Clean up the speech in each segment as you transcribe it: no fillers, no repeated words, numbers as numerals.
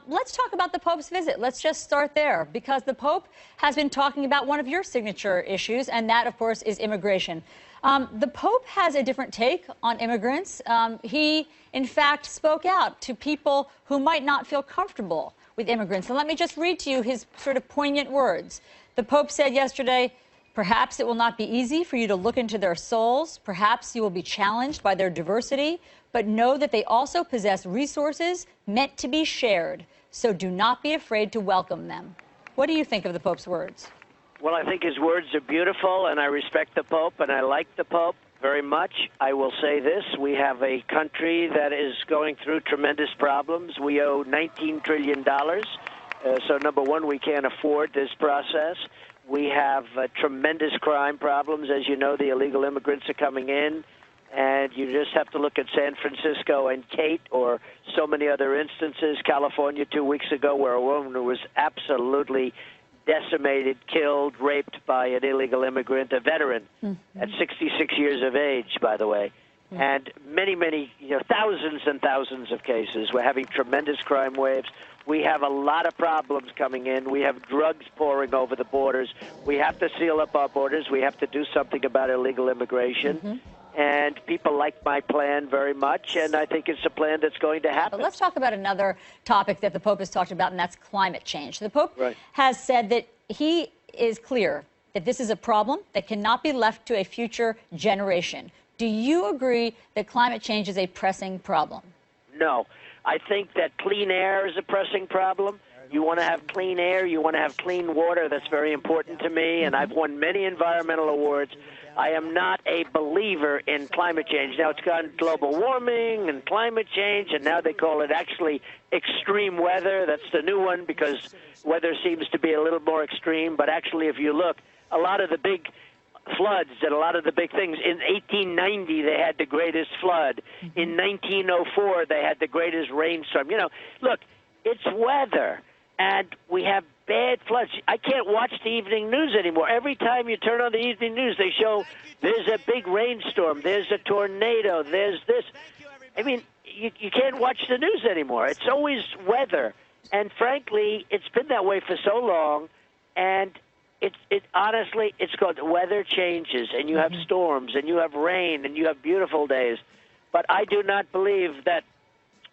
Let's talk about the Pope's visit. Let's just start there, because the Pope has been talking about one of your signature issues, and that, of course, is immigration. The Pope has a different take on immigrants. He, in fact, spoke out to people who might not feel comfortable with immigrants. And let me just read to you his sort of poignant words. The Pope said yesterday, "Perhaps it will not be easy for you to look into their souls. Perhaps you will be challenged by their diversity, but know that they also possess resources meant to be shared. So do not be afraid to welcome them." What do you think of the Pope's words? Well, I think his words are beautiful, and I respect the Pope, and I like the Pope very much. I will say this. We have a country that is going through tremendous problems. We owe $19 trillion. So, number one, we can't afford this process. We have tremendous crime problems. As you know, the illegal immigrants are coming in. And you just have to look at San Francisco and Kate, or so many other instances. California 2 weeks ago, where a woman was absolutely decimated, killed, raped by an illegal immigrant, a veteran, at 66 years of age, by the way. And many, thousands and thousands of cases. We're having tremendous crime waves. We have a lot of problems coming in. We have drugs pouring over the borders. We have to seal up our borders. We have to do something about illegal immigration. And people like my plan very much, and I think it's a plan that's going to happen. But let's talk about another topic that the Pope has talked about, and that's climate change. The Pope has said that he is clear that this is a problem that cannot be left to a future generation. Do you agree that climate change is a pressing problem? No. I think that clean air is a pressing problem. You want to have clean air. You want to have clean water. That's very important to me, and I've won many environmental awards. I am not a believer in climate change. Now, it's gone global warming and climate change, and now they call it actually extreme weather. That's the new one, because weather seems to be a little more extreme. But actually, if you look, a lot of the big floods and a lot of the big things, in 1890, they had the greatest flood. In 1904, they had the greatest rainstorm. Look, it's weather, and we have bad floods. I can't watch the evening news anymore. Every time you turn on the evening news, they show there's a big rainstorm, there's a tornado, there's this. I mean, you can't watch the news anymore. It's always weather. And frankly, it's been that way for so long. And it honestly, it's called weather changes, and you have storms, and you have rain, and you have beautiful days. But I do not believe that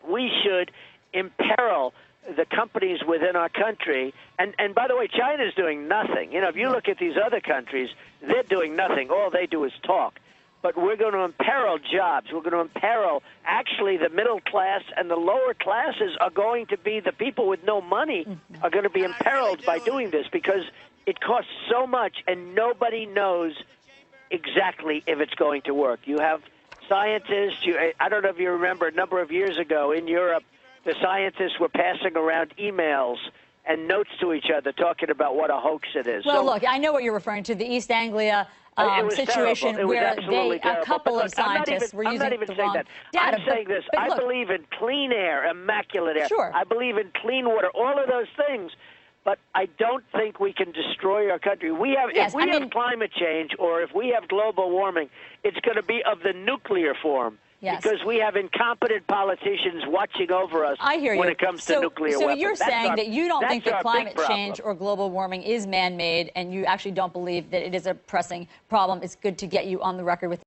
we should imperil the companies within our country. And by the way, China's doing nothing. If you look at these other countries, they're doing nothing. All they do is talk. But we're going to imperil jobs. We're going to imperil, actually, the middle class, and the lower classes are going to be the people with no money are going to be imperiled by doing this, because it costs so much, and nobody knows exactly if it's going to work. You have scientists. I don't know if you remember, a number of years ago in Europe, the scientists were passing around emails and notes to each other talking about what a hoax it is. Well, look, I know what you're referring to, the East Anglia situation where a couple of scientists were using the wrong data. I'm saying this. I believe in clean air, immaculate air. Sure. I believe in clean water, all of those things. But I don't think we can destroy our country. If we have climate change, or if we have global warming, it's going to be of the nuclear form. Yes. Because we have incompetent politicians watching over us when it comes to nuclear weapons. So you're saying that you don't think that climate change or global warming is man-made, and you actually don't believe that it is a pressing problem. It's good to get you on the record with